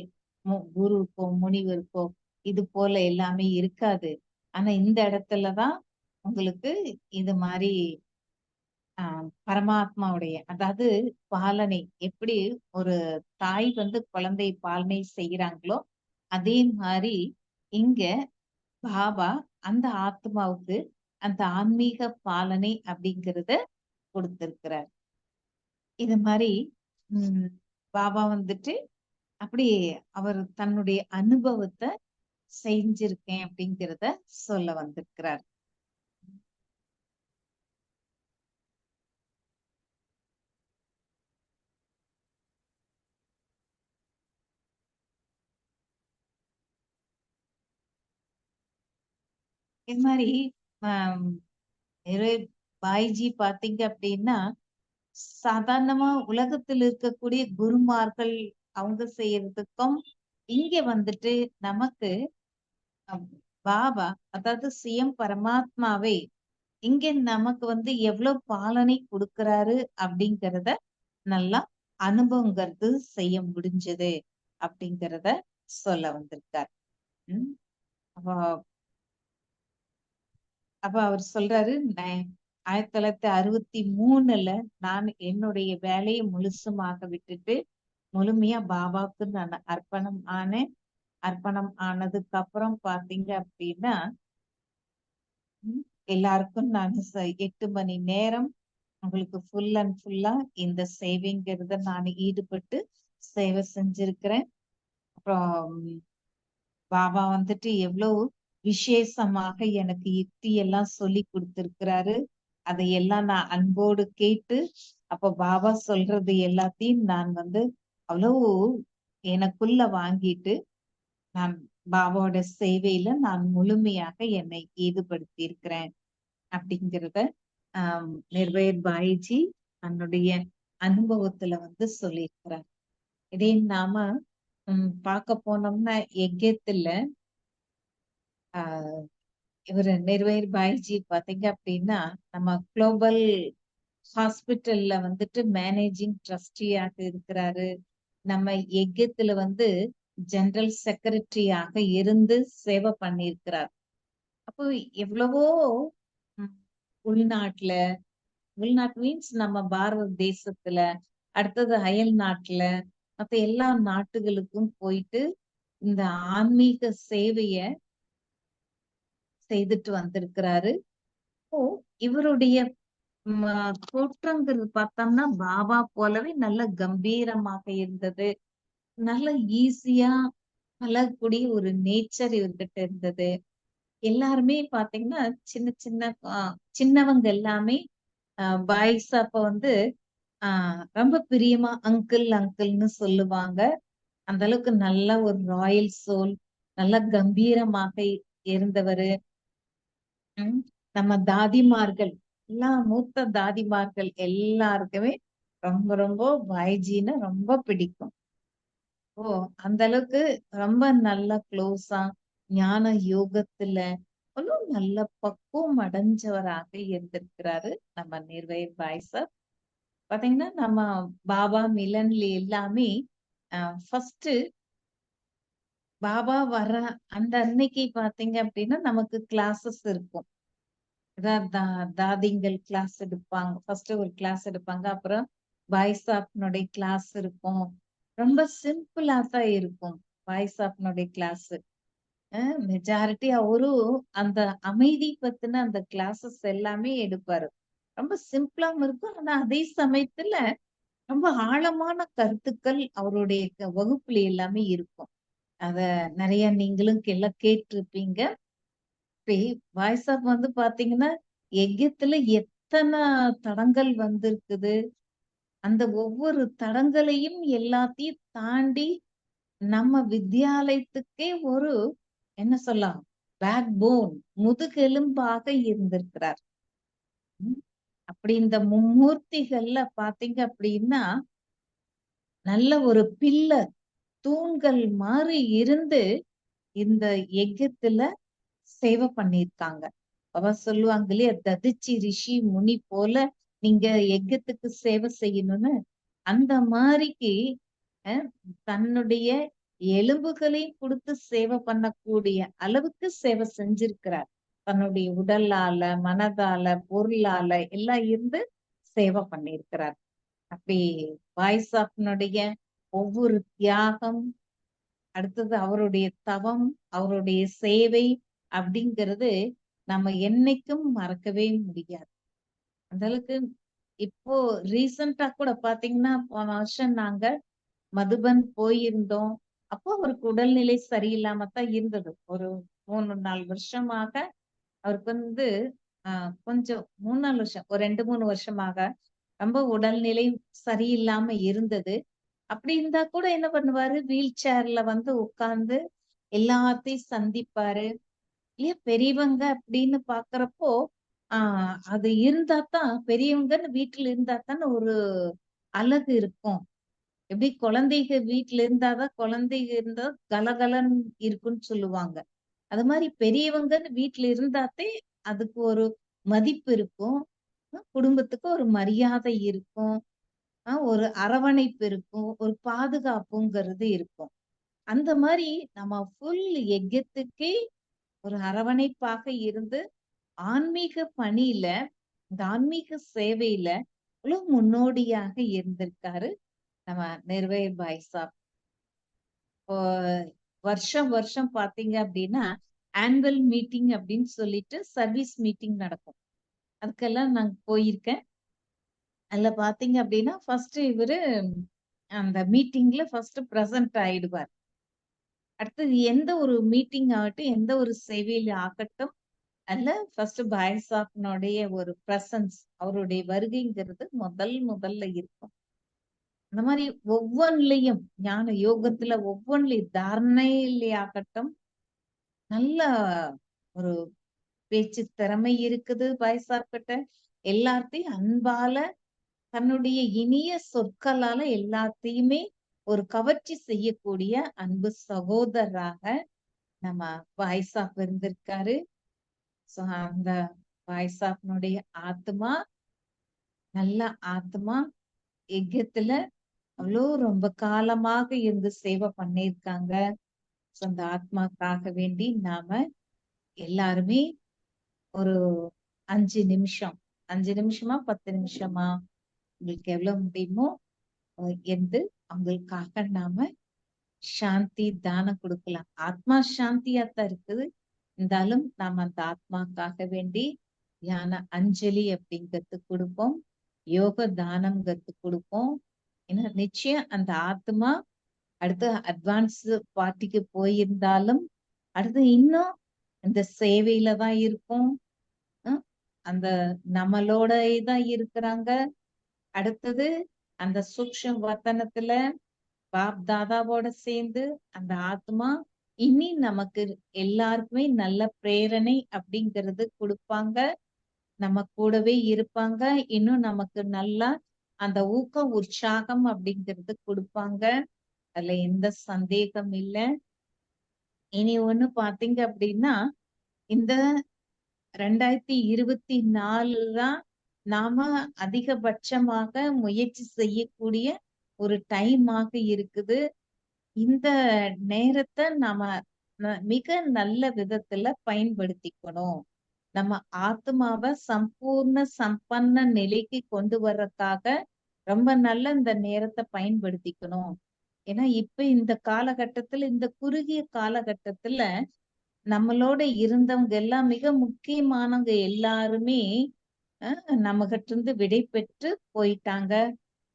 குருக்கோ முனிவருக்கோ இது போல எல்லாமே இருக்காது. ஆனா இந்த இடத்துலதான் உங்களுக்கு இது மாதிரி பரமாத்மாவுடைய அதாவது பாலனை எப்படி ஒரு தாய் வந்து குழந்தை பாலனை செய்யறாங்களோ அதே மாதிரி இங்க பாபா அந்த ஆத்மாவுக்கு அந்த ஆன்மீக பாலனை அப்படிங்கிறத கொடுத்திருக்கிறார். இது மாதிரி உம் பாபா வந்துட்டு அப்படி அவர் தன்னுடைய அனுபவத்தை செஞ்சிருக்கேன் அப்படிங்கிறத சொல்ல வந்திருக்கிறார். இது மாதிரி ஆஹ் பாய்ஜி பாத்தீங்க அப்படின்னா சாதாரணமா உலகத்தில் இருக்கக்கூடிய குருமார்கள் அவங்க செய்யறதுக்கும் இங்க வந்துட்டு நமக்கு அஹ், பாபா அதாவது சிஎம் பரமாத்மாவே இங்க நமக்கு வந்து எவ்வளவு பாலனை கொடுக்கறாரு அப்படிங்கிறத நல்லா அனுபவங்கிறது செய்ய முடிஞ்சது அப்படிங்கிறத சொல்ல வந்திருக்கார். உம் அப்ப அப்ப அவர் சொல்றாரு, 1963 நான் என்னுடைய வேலையை முழுசுமாக விட்டுட்டு முழுமையா பாபாவுக்கு நான் அர்ப்பணம் ஆனேன். அர்ப்பணம் ஆனதுக்கு அப்புறம் பாத்தீங்க அப்படின்னா உம் எல்லாருக்கும் நான் 8 மணி நேரம் உங்களுக்கு ஃபுல் அண்ட் ஃபுல்லா இந்த சேவைங்கிறத நான் ஈடுபட்டு சேவை செஞ்சிருக்கிறேன். அப்புறம் பாபா வந்துட்டு எவ்வளவு விசேஷமாக எனக்கு யுக்தி எல்லாம் சொல்லி கொடுத்திருக்கிறாரு. அதையெல்லாம் நான் அன்போடு கேட்டு அப்ப பாபா சொல்றது எல்லாத்தையும் நான் வந்து அவ்வளவு எனக்குள்ள வாங்கிட்டு நான் பாபாவோட சேவையில நான் முழுமையாக என்னை ஈடுபடுத்தி இருக்கிறேன் அப்படிங்கிறத நிர்வயர் பாய்ஜி தன்னுடைய அனுபவத்துல வந்து சொல்லியிருக்கிறார். இதே நாம பார்க்க போனோம்னா எக்கத்துல ஆஹ் இவர் நிர்வயர் பாய்ஜி பாத்தீங்க அப்படின்னா நம்ம குளோபல் ஹாஸ்பிட்டல்ல வந்துட்டு மேனேஜிங் ட்ரஸ்டியாக இருக்கிறாரு. நம்ம எக்கத்துல வந்து ஜெனரல் செக்ரட்டரியாக இருந்து சேவை பண்ணியிருக்கிறார். அப்போ எவ்வளவோ ம், உள்நாட்டுல உள்நாட்டு மீன்ஸ் நம்ம பாரத தேசத்துல அடுத்தது அயல் நாட்டுல மத்த எல்லா நாட்டுகளுக்கும் போயிட்டு இந்த ஆன்மீக சேவைய செய்துட்டு வந்திருக்கிறாரு. இப்போ இவருடைய தோற்றங்கிறது பார்த்தோம்னா பாபா போலவே நல்ல கம்பீரமாக இருந்தது. நல்ல ஈஸியா பழகக்கூடிய ஒரு நேச்சர் இவர்கிட்ட இருந்தது. எல்லாருமே பாத்தீங்கன்னா சின்ன சின்ன சின்னவங்க எல்லாமே பாய்ஸ் அப்ப வந்து ரொம்ப பிரியமா அங்கிள் அங்கிள்னு சொல்லுவாங்க. அந்த அளவுக்கு நல்ல ஒரு ராயல் சோல், நல்ல கம்பீரமாக இருந்தவரு. நம்ம தாதிமார்கள் எல்லாம் மூத்த தாதிமார்கள் எல்லாருக்குமே ரொம்ப ரொம்ப பாய்ஜின்னு ரொம்ப பிடிக்கும். ஓ அந்த அளவுக்கு ரொம்ப நல்ல க்ளோஸா ஞான யோகத்துல இன்னும் நல்ல பக்குவம் அடைஞ்சவராக இருந்திருக்கிறாரு நம்ம நிர்வய பாய் சார். பாத்தீங்கன்னா நம்ம பாபா மிலன்ல எல்லாமே ஃபர்ஸ்ட் பாபா வர்ற அந்த அன்னைக்கு பாத்தீங்க அப்படின்னா நமக்கு கிளாஸஸ் இருக்கும். தாதிங்கள் கிளாஸ் எடுப்பாங்க. ஃபர்ஸ்ட் ஒரு கிளாஸ் எடுப்பாங்க. அப்புறம் பாய் சாப்னுடைய கிளாஸ் இருக்கும். ரொம்ப சிம்பிளா தான் இருக்கும் பாய் சாப்னுடைய கிளாஸ். மெஜாரிட்டி அவரும் அந்த அமைதி பத்தின அந்த கிளாஸஸ் எல்லாமே எடுப்பாரு. ரொம்ப சிம்பிளாவும் இருக்கும். ஆனா அதே சமயத்துல ரொம்ப ஆழமான கருத்துக்கள் அவருடைய வகுப்புல எல்லாமே இருக்கும். அத நிறைய நீங்களும் எல்லாம் கேட்டிருப்பீங்க. வாய்ஸ் ஆஃப் வந்து பாத்தீங்கன்னா எக்கத்துல எத்தனை தடங்கள் வந்திருக்குது. அந்த ஒவ்வொரு தடங்களையும் எல்லாத்தையும் தாண்டி நம்ம வித்யாலயத்துக்கே ஒரு என்ன சொல்லலாம் பேக் போன் முதுகெலும்பாக இருந்திருக்கிறார். அப்படி இந்த மும்மூர்த்திகள்ல பாத்தீங்க அப்படின்னா நல்ல ஒரு பில்லர் தூண்கள் மாதிரி இருந்து இந்த யஜ்யத்துல சேவை பண்ணியிருக்காங்க. அவ சொல்லுவாங்க இல்லையா ததிச்சி ரிஷி முனி போல நீங்க யஜ்யத்துக்கு சேவை செய்யணும்னு. அந்த மாதிரிக்கு தன்னுடைய எலும்புகளையும் கொடுத்து சேவை பண்ணக்கூடிய அளவுக்கு சேவை செஞ்சிருக்கிறார். தன்னுடைய உடலால மனதால பொருளால எல்லாம் இருந்து சேவை பண்ணியிருக்கிறார். அப்படி வாய்ஸ் ஆஃப்னுடைய ஒவ்வொரு தியாகம் அடுத்தது அவருடைய தவம் அவருடைய சேவை அப்படிங்கிறது நம்ம என்னைக்கும் மறக்கவே முடியாது. அந்த அளவுக்கு இப்போ ரீசெண்டா கூட பாத்தீங்கன்னா, போன வருஷம் நாங்க மதுபன் போயிருந்தோம். அப்போ அவருக்கு உடல்நிலை சரியில்லாம தான் இருந்தது. ஒரு 3, 4 வருஷமாக அவருக்கு வந்து கொஞ்சம் 3, 4 வருஷம், ஒரு 2, 3 வருஷமாக ரொம்ப உடல்நிலை சரியில்லாம இருந்தது. அப்படி இருந்தா கூட என்ன பண்ணுவாரு, வீல் சேர்ல வந்து உட்கார்ந்து எல்லாத்தையும் சந்திப்பாரு. இல்லையா பெரியவங்க அப்படின்னு பாக்குறப்போ, ஆ அது இருந்தா தான் பெரியவங்கன்னு வீட்ல இருந்தா தானே ஒரு அழகு இருக்கும். எப்படி குழந்தைக வீட்ல இருந்தா தான் குழந்தைக இருந்தா கலகலன்னு இருக்குன்னு சொல்லுவாங்க. அது மாரி பெரியவங்கன்னு வீட்ல இருந்தாத்தே அதுக்கு ஒரு மதிப்பு இருக்கும். குடும்பத்துக்கு ஒரு மரியாதை இருக்கும். ஒரு அரவணைப்பு இருக்கும். ஒரு பாதுகாப்புங்கிறது இருக்கும். அந்த மாரி நம்ம ஃபுல் எக்கத்துக்கே ஒரு அரவணைப்பாக இருந்து, ஆன்மீக பணியில, இந்த ஆன்மீக சேவையில அவ்வளவு முன்னோடியாக இருந்திருக்காரு நம்ம நிர்வயர் பாய் சாப். இப்போ வருஷம் வருஷம் பார்த்தீங்க அப்படின்னா, ஆனுவல் மீட்டிங் அப்படின்னு சொல்லிட்டு சர்வீஸ் மீட்டிங் நடக்கும். அதுக்கெல்லாம் நான் போயிருக்கேன். அதுல பார்த்தீங்க அப்படின்னா, ஃபர்ஸ்ட் இவரு அந்த மீட்டிங்ல ஃபர்ஸ்ட் பிரசன்ட் ஆயிடுவார். அடுத்தது எந்த ஒரு மீட்டிங் ஆகட்டும், எந்த ஒரு சேவையில ஆகட்டும், அதுல ஃபர்ஸ்ட் பாய் சாப்னுடைய ஒரு பிரசன்ஸ், அவருடைய வருகைங்கிறது முதல்ல இருக்கும். அந்த மாரி ஒவ்வொன்லயும் ஞான யோகத்துல ஒவ்வொன்லயும் தாரணையிலே ஆகட்டும், நல்ல ஒரு பேச்சு திறமை இருக்குது பாய் சாப் கிட்ட. எல்லாத்தையும் அன்பால, தன்னுடைய இனிய சொற்களால எல்லாத்தையுமே ஒரு கவர்ச்சி செய்யக்கூடிய அன்பு சகோதரராக நம்ம பாய் சாப் இருந்திருக்காரு. சோ அந்த பாய் சாப்னுடைய ஆத்மா, நல்ல ஆத்மா எக்கத்துல அவ்வளோ ரொம்ப காலமாக இருந்து சேவை பண்ணியிருக்காங்க. சோ அந்த ஆத்மாக்காக வேண்டி நாம எல்லாருமே ஒரு 5 நிமிஷம், 5 நிமிஷமா 10 நிமிஷமா உங்களுக்கு எவ்வளவு முடியுமோ இருந்து அவங்களுக்காக நாம சாந்தி தானம் கொடுக்கலாம். ஆத்மா சாந்தியா தான் இருக்குது. இருந்தாலும் நாம அந்த ஆத்மாக்காக வேண்டி ஞான அஞ்சலி அப்படிங்கிறது கொடுப்போம். யோக தானம்ங்கிறது கொடுப்போம். ஏன்னா நிச்சயம் அந்த ஆத்மா அடுத்து அட்வான்ஸ் பார்ட்டிக்கு போயிருந்தாலும் அடுத்து இன்னும் இந்த சேவையில தான் இருக்கும். அஹ் அந்த நம்மளோட தான் இருக்கிறாங்க. அடுத்தது அந்த சூக்ஷ்ம வத்தனத்துல பாப் தாதாவோட சேர்ந்து அந்த ஆத்மா இனி நமக்கு எல்லாருக்குமே நல்ல பிரேரணை அப்படிங்கிறது கொடுப்பாங்க. நம்ம கூடவே இருப்பாங்க. இன்னும் நமக்கு நல்லா அந்த ஊக்கம், உற்சாகம் அப்படிங்கிறது கொடுப்பாங்க. அதுல எந்த சந்தேகம் இல்ல. இனி ஒண்ணு பாத்தீங்க அப்படின்னா, இந்த 2024 தான் நாம அதிகபட்சமாக முயற்சி செய்யக்கூடிய ஒரு டைமாக இருக்குது. இந்த நேரத்தை நாம மிக நல்ல விதத்துல பயன்படுத்திக்கணும். நம்ம ஆத்மாவை சம்பூர்ண சம்பன்ன நிலைக்கு கொண்டு வர்றதுக்காக ரொம்ப நல்ல இந்த நேரத்தை பயன்படுத்திக்கணும். ஏன்னா இப்ப இந்த காலகட்டத்துல, இந்த குறுகிய காலகட்டத்துல நம்மளோட இருந்தவங்க எல்லாம் மிக முக்கியமானவங்க எல்லாருமே நம்மகிட்ட இருந்து விடை பெற்று போயிட்டாங்க.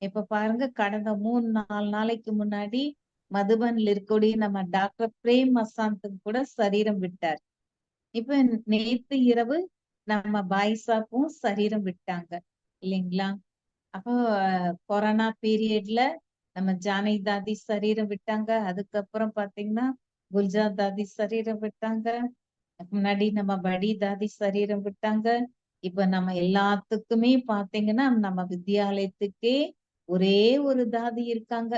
இப்ப பாருங்க, கடந்த 3-4 நாளைக்கு முன்னாடி மதுபன்ல இருக்கக்கூடிய நம்ம டாக்டர் பிரேம் அசாந்துக்கு கூட சரீரம் விட்டார். இப்ப நேத்து இரவு நம்ம பாய் சாப்பும் சரீரம் விட்டாங்க இல்லைங்களா? அப்போ கொரோனா பீரியட்ல நம்ம ஜானகி தாதி சரீரம் விட்டாங்க. அதுக்கப்புறம் பாத்தீங்கன்னா குல்ஜா தாதி சரீரம் விட்டாங்க. முன்னாடி நம்ம படி தாதி சரீரம் விட்டாங்க. இப்ப நம்ம எல்லாத்துக்குமே பாத்தீங்கன்னா நம்ம வித்தியாலயத்துக்கே ஒரே ஒரு தாதி இருக்காங்க.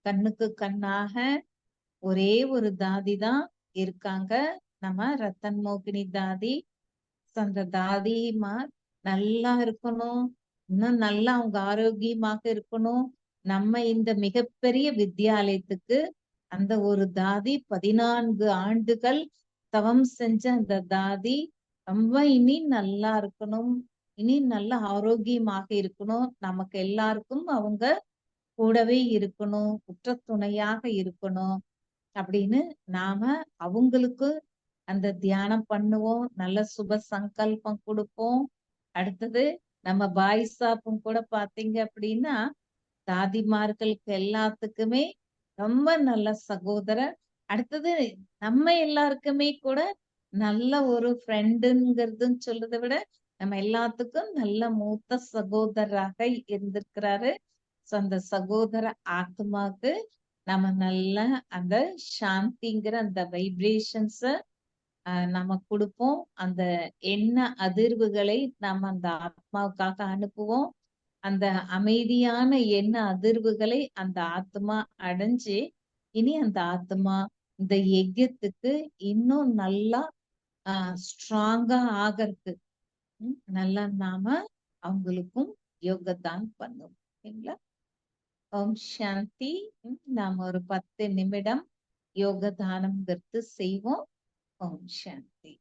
கண்ணுக்கு கண்ணாக ஒரே ஒரு தாதி தான் இருக்காங்க. நம்ம ரத்தன் மோகினி தாதி. அந்த தாதிமா நல்லா இருக்கணும். இன்னும் நல்லா அவங்க ஆரோக்கியமாக இருக்கணும். நம்ம இந்த மிகப்பெரிய வித்தியாலயத்துக்கு அந்த ஒரு தாதி 14 ஆண்டுகள் தவம் செஞ்ச அந்த தாதி ரொம்ப இனி நல்லா இருக்கணும். இனி நல்ல ஆரோக்கியமாக இருக்கணும். நமக்கு எல்லாருக்கும் அவங்க கூடவே இருக்கணும். உற்ற துணையாக இருக்கணும் அப்படின்னு நாம அவங்களுக்கு அந்த தியானம் பண்ணுவோம். நல்ல சுப சங்கல்பம் கொடுப்போம். அடுத்தது நம்ம பாய் சாப்பும் கூட பாத்தீங்க அப்படின்னா தாதிமார்களுக்கு எல்லாத்துக்குமே ரொம்ப நல்ல சகோதரர். அடுத்தது நம்ம எல்லாருக்குமே கூட நல்ல ஒரு ஃப்ரெண்டுங்கிறதுன்னு சொல்றதை விட நம்ம எல்லாத்துக்கும் நல்ல மூத்த சகோதரராக இருந்திருக்கிறாரு. அந்த சகோதர ஆத்மாக்கு நம்ம நல்ல அந்த சாந்திங்கிற அந்த வைப்ரேஷன்ஸ நம்ம கொடுப்போம். அந்த எண்ண அதிர்வுகளை நம்ம அந்த ஆத்மாவுக்காக அனுப்புவோம். அந்த அமைதியான எண்ண அதிர்வுகளை அந்த ஆத்மா அடைஞ்சு இனி அந்த ஆத்மா இந்த யஜ்யத்துக்கு இன்னும் நல்லா ஸ்ட்ராங்கா ஆகறதுக்கு நல்லா நாம அவங்களுக்கும் யோகதான் பண்ணுவோம். சரிங்களா? ஓம் சாந்தி. நாம ஒரு 10 நிமிடம் யோக தானம்ங்கிறது செய்வோம். ஓம் சாந்தி.